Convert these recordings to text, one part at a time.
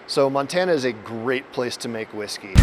So Montana is a great place to make whiskey.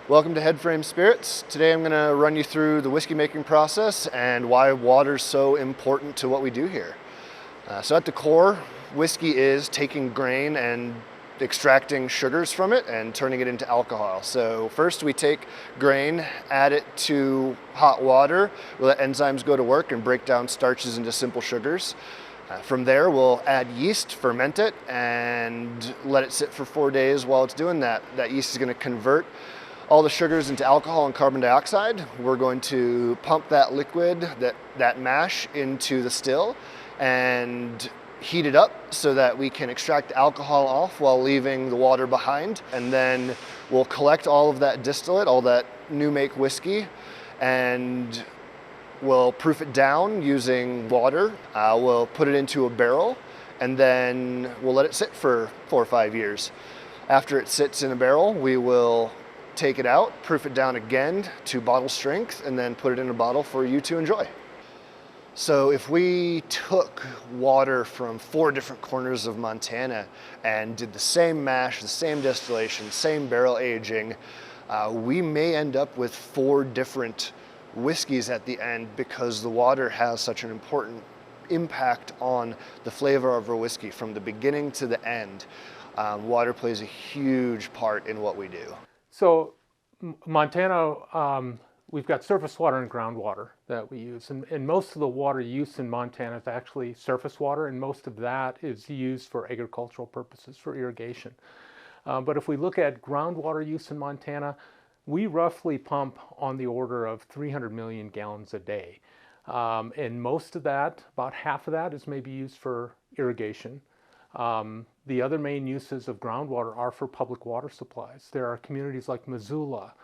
Welcome to Headframe Spirits. Today I'm going to run you through the whiskey making process and why water is so important to what we do here. So at the core, whiskey is taking grain and extracting sugars from it and turning it into alcohol. So first we take grain, add it to hot water, we let enzymes go to work and break down starches into simple sugars. From there we'll add yeast, ferment it, and let it sit for 4 days. While it's doing that, that yeast is going to convert all the sugars into alcohol and carbon dioxide. We're going to pump that liquid, that mash, into the still and heat it up so that we can extract the alcohol off while leaving the water behind. And then we'll collect all of that distillate, all that new make whiskey, and we'll proof it down using water. We'll put it into a barrel, and then we'll let it sit for 4 or 5 years. After it sits in a barrel, we will take it out, proof it down again to bottle strength, and then put it in a bottle for you to enjoy. So if we took water from 4 different corners of Montana and did the same mash, the same distillation, same barrel aging, we may end up with 4 different whiskeys at the end because the water has such an important impact on the flavor of our whiskey from the beginning to the end. Water plays a huge part in what we do. So Montana, we've got surface water and groundwater that we use, and most of the water use in Montana is actually surface water, and most of that is used for agricultural purposes, for irrigation. But if we look at groundwater use in Montana, we roughly pump on the order of 300 million gallons a day. And most of that, about half of that, is maybe used for irrigation. The other main uses of groundwater are for public water supplies. There are communities like Missoula,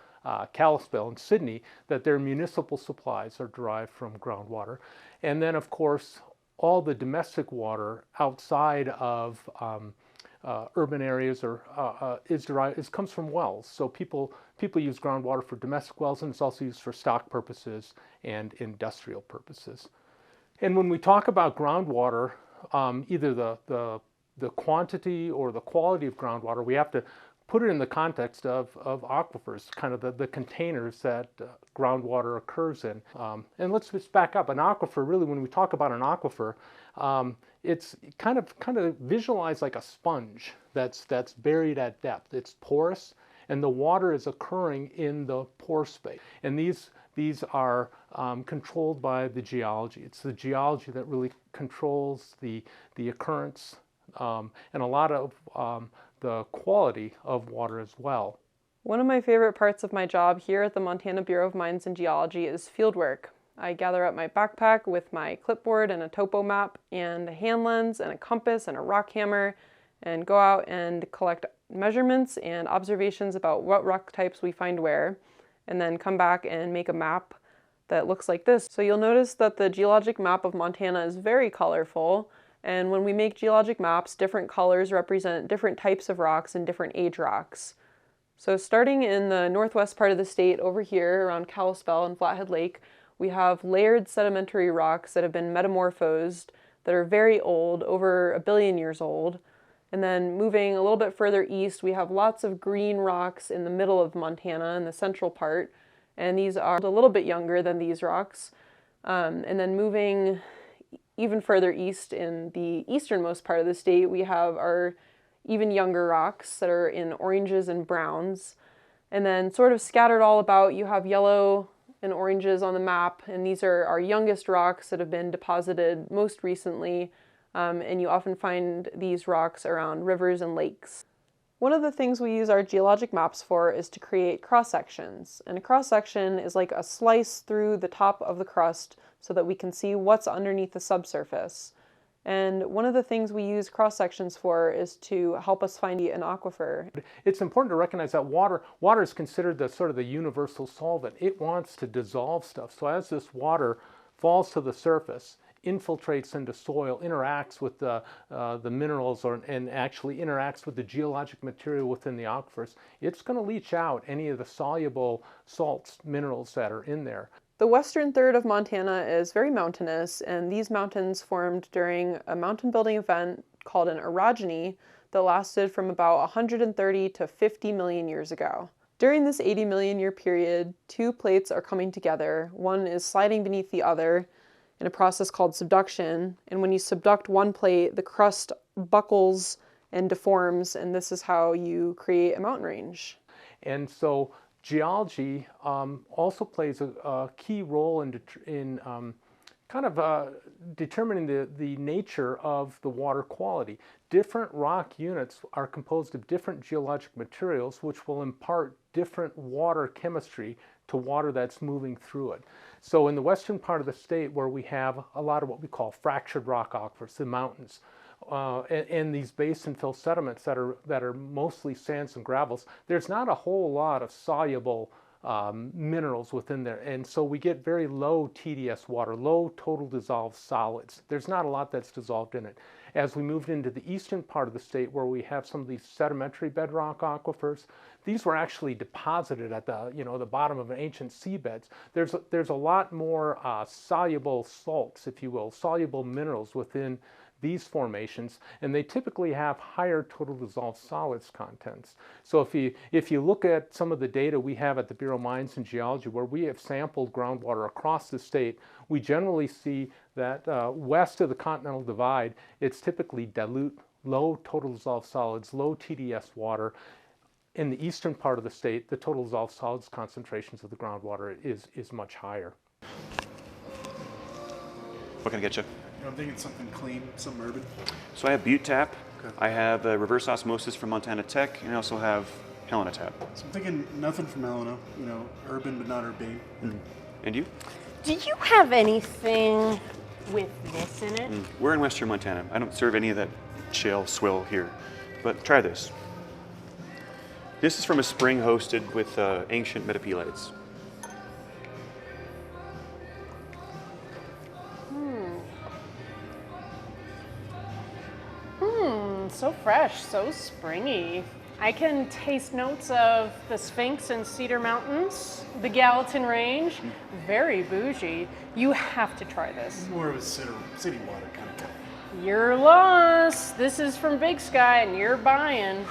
Kalispell, and Sydney that their municipal supplies are derived from groundwater. And then, of course, all the domestic water outside of urban areas comes from wells. So people use groundwater for domestic wells, and it's also used for stock purposes and industrial purposes. And when we talk about groundwater, either the quantity or the quality of groundwater, we have to put it in the context of aquifers, kind of the containers that groundwater occurs in. And let's just back up. An aquifer, really, when we talk about an aquifer, it's kind of visualized like a sponge that's buried at depth. It's porous, and the water is occurring in the pore space. And these are controlled by the geology. It's the geology that really controls the occurrence and a lot of the quality of water as well. One of my favorite parts of my job here at the Montana Bureau of Mines and Geology is field work. I gather up my backpack with my clipboard and a topo map and a hand lens and a compass and a rock hammer and go out and collect measurements and observations about what rock types we find where, and then come back and make a map that looks like this. So you'll notice that the geologic map of Montana is very colorful. And when we make geologic maps, different colors represent different types of rocks and different age rocks. So starting in the northwest part of the state over here around Kalispell and Flathead Lake, we have layered sedimentary rocks that have been metamorphosed that are very old, over 1 billion years old. And then moving a little bit further east, we have lots of green rocks in the middle of Montana in the central part. And these are a little bit younger than these rocks. And then moving even further east in the easternmost part of the state, we have our even younger rocks that are in oranges and browns. And then sort of scattered all about, you have yellow and oranges on the map, and these are our youngest rocks that have been deposited most recently, and you often find these rocks around rivers and lakes. One of the things we use our geologic maps for is to create cross-sections. And a cross-section is like a slice through the top of the crust so that we can see what's underneath the subsurface. And one of the things we use cross-sections for is to help us find an aquifer. It's important to recognize that water is considered the sort of the universal solvent. It wants to dissolve stuff. So as this water falls to the surface, infiltrates into soil, interacts with the minerals, and actually interacts with the geologic material within the aquifers, it's going to leach out any of the soluble salts, minerals that are in there. The western third of Montana is very mountainous, and these mountains formed during a mountain building event called an orogeny that lasted from about 130 to 50 million years ago. During this 80 million year period, two plates are coming together. One is sliding beneath the other in a process called subduction, and when you subduct one plate, the crust buckles and deforms, and this is how you create a mountain range. And so geology also plays a key role in determining the nature of the water quality. Different rock units are composed of different geologic materials which will impart different water chemistry to water that's moving through it. So in the western part of the state, where we have a lot of what we call fractured rock aquifers, the mountains, and these basin fill sediments that are mostly sands and gravels, there's not a whole lot of soluble minerals within there, and so we get very low TDS water, low total dissolved solids. There's not a lot that's dissolved in it. As we moved into the eastern part of the state, where we have some of these sedimentary bedrock aquifers, these were actually deposited at the bottom of an ancient seabeds. There's a lot more soluble salts, if you will, soluble minerals within these formations, and they typically have higher total dissolved solids contents. So if you look at some of the data we have at the Bureau of Mines and Geology, where we have sampled groundwater across the state, we generally see that west of the Continental Divide, it's typically dilute, low total dissolved solids, low TDS water. In the eastern part of the state, the total dissolved solids concentrations of the groundwater is much higher. What can I get you? I'm thinking something clean, something urban. So I have Butte Tap, Okay. I have reverse osmosis from Montana Tech, and I also have Helena Tap. So I'm thinking nothing from Helena, urban but not urbane. And you? Do you have anything with this in it? We're in western Montana. I don't serve any of that shale swill here, but try this. This is from a spring hosted with ancient metapelites. So fresh, so springy. I can taste notes of the Sphinx and Cedar Mountains, the Gallatin Range. Very bougie. You have to try this. More of a city water kind of guy. You're lost. This is from Big Sky and you're buying.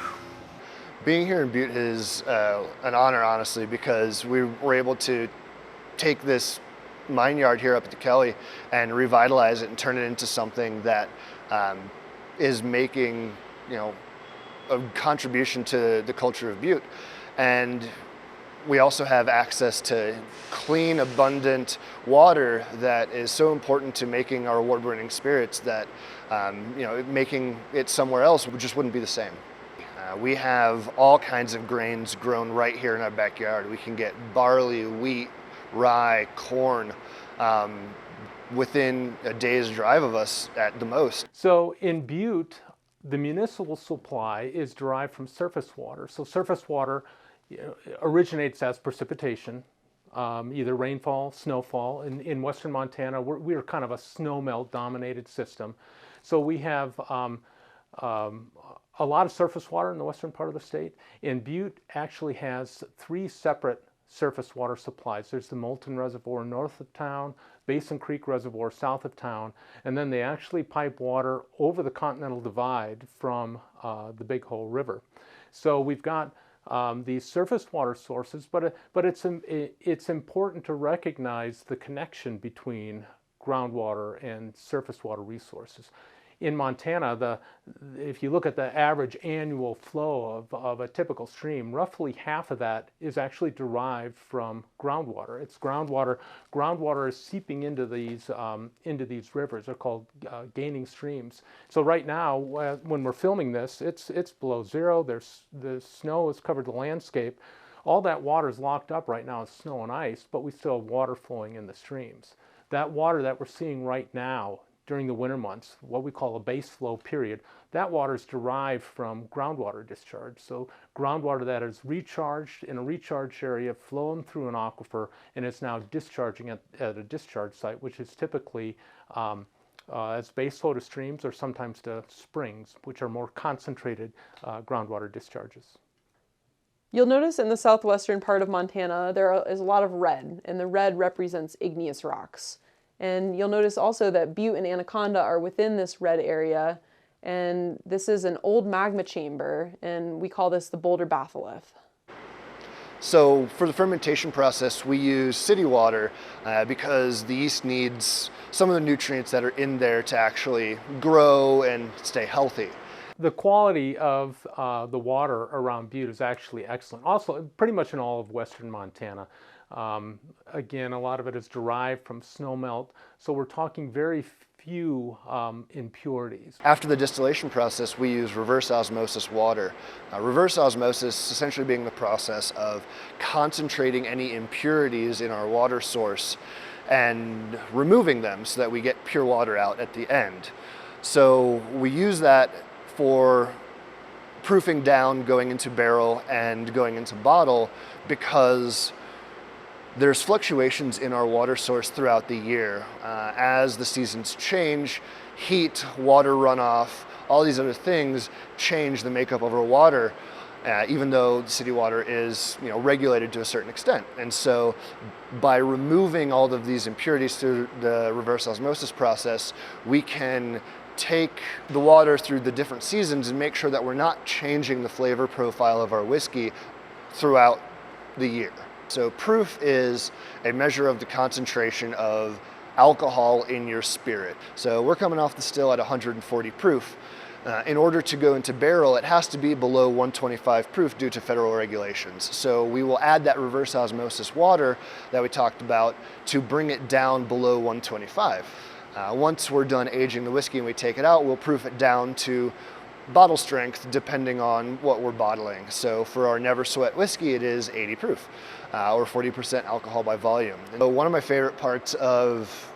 Being here in Butte is an honor, honestly, because we were able to take this mine yard here up at the Kelly and revitalize it and turn it into something that is making, a contribution to the culture of Butte. And we also have access to clean, abundant water that is so important to making our award-winning spirits that, making it somewhere else just wouldn't be the same. We have all kinds of grains grown right here in our backyard. We can get barley, wheat, rye, corn, within a day's drive of us at the most. So in Butte, the municipal supply is derived from surface water. So surface water originates as precipitation, either rainfall, snowfall. In western Montana, we're kind of a snowmelt dominated system. So we have a lot of surface water in the western part of the state. And Butte actually has 3 separate surface water supplies. There's the Moulton Reservoir north of town, Basin Creek Reservoir south of town, and then they actually pipe water over the Continental Divide from the Big Hole River. So we've got these surface water sources, but it's important to recognize the connection between groundwater and surface water resources. in Montana, if you look at the average annual flow of a typical stream, roughly half of that is actually derived from groundwater. It's groundwater. Groundwater is seeping into these rivers. They're called gaining streams. So right now, when we're filming this, it's below zero. The snow has covered the landscape. All that water is locked up right now as snow and ice, but we still have water flowing in the streams. That water that we're seeing right now during the winter months, what we call a base flow period, that water is derived from groundwater discharge. So groundwater that is recharged in a recharge area, flowing through an aquifer, and it's now discharging at a discharge site, which is typically as base flow to streams or sometimes to springs, which are more concentrated groundwater discharges. You'll notice in the southwestern part of Montana, there is a lot of red, and the red represents igneous rocks. And you'll notice also that Butte and Anaconda are within this red area, and this is an old magma chamber, and we call this the boulder batholith. So for the fermentation process, we use city water because the yeast needs some of the nutrients that are in there to actually grow and stay healthy. The quality of the water around Butte is actually excellent. Also, pretty much in all of western Montana. Again, a lot of it is derived from snowmelt, so we're talking very few impurities. After the distillation process, we use reverse osmosis water. Reverse osmosis essentially being the process of concentrating any impurities in our water source and removing them so that we get pure water out at the end. So we use that for proofing down, going into barrel and going into bottle, because there's fluctuations in our water source throughout the year. As the seasons change, heat, water runoff, all these other things change the makeup of our water, even though city water is regulated to a certain extent. And so by removing all of these impurities through the reverse osmosis process, we can take the water through the different seasons and make sure that we're not changing the flavor profile of our whiskey throughout the year. So proof is a measure of the concentration of alcohol in your spirit. So we're coming off the still at 140 proof. In order to go into barrel, it has to be below 125 proof due to federal regulations. So we will add that reverse osmosis water that we talked about to bring it down below 125. Once we're done aging the whiskey and we take it out, we'll proof it down to bottle strength depending on what we're bottling. So for our Never Sweat whiskey, it is 80 proof or 40% alcohol by volume. And so one of my favorite parts of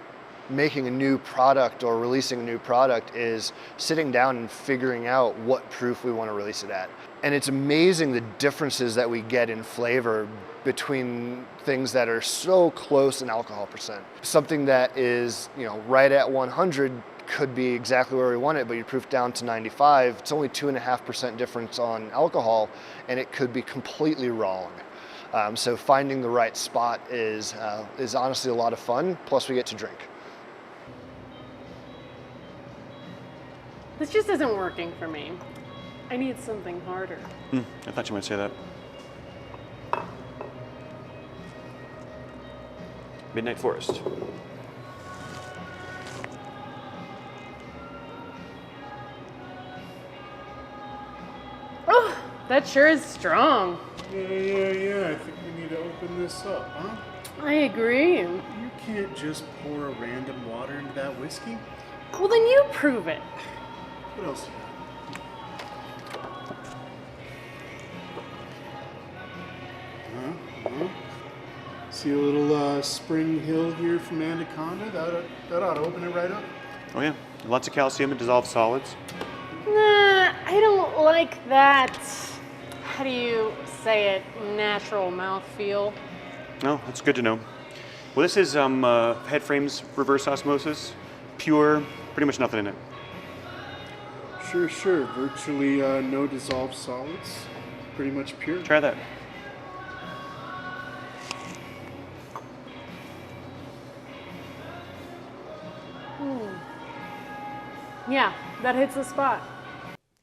making a new product or releasing a new product is sitting down and figuring out what proof we want to release it at. And it's amazing the differences that we get in flavor between things that are so close in alcohol percent. Something that is, right at 100 could be exactly where we want it, but you proof down to 95. It's only 2.5% difference on alcohol, and it could be completely wrong. So finding the right spot is honestly a lot of fun. Plus, we get to drink. This just isn't working for me. I need something harder. I thought you might say that. Midnight Forest. Oh, that sure is strong. Yeah. I think we need to open this up, huh? I agree. You can't just pour a random water into that whiskey. Well, then you prove it. What else? See a little spring hill here from Anaconda? That ought to open it right up. Oh yeah, lots of calcium and dissolved solids. Nah, I don't like that. How do you say it? Natural mouthfeel. No, that's good to know. Well, this is Headframe's reverse osmosis. Pure, pretty much nothing in it. Sure. Virtually no dissolved solids. Pretty much pure. Try that. Yeah, that hits the spot.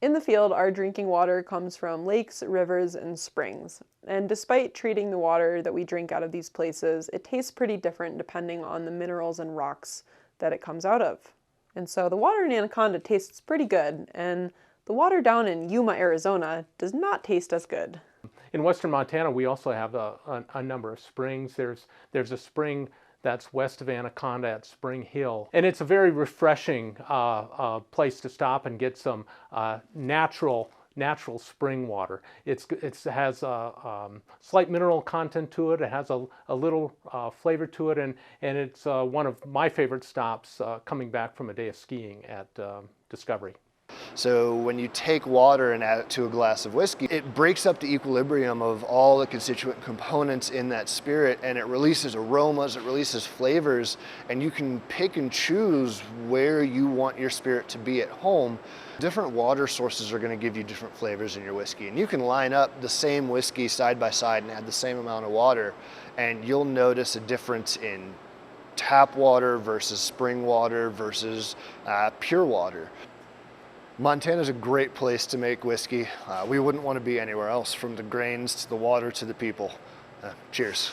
In the field, our drinking water comes from lakes, rivers, and springs. And despite treating the water that we drink out of these places, it tastes pretty different depending on the minerals and rocks that it comes out of. And so the water in Anaconda tastes pretty good, and the water down in Yuma, Arizona does not taste as good. In western Montana, we also have a number of springs. There's a spring that's west of Anaconda at Spring Hill, and it's a very refreshing place to stop and get some natural spring water. It has a slight mineral content to it. It has a little flavor to it, and it's one of my favorite stops coming back from a day of skiing at Discovery. So when you take water and add it to a glass of whiskey, it breaks up the equilibrium of all the constituent components in that spirit, and it releases aromas, it releases flavors, and you can pick and choose where you want your spirit to be at home. Different water sources are going to give you different flavors in your whiskey, and you can line up the same whiskey side by side and add the same amount of water, and you'll notice a difference in tap water versus spring water versus pure water. Montana's a great place to make whiskey. We wouldn't want to be anywhere else, from the grains to the water to the people. Cheers.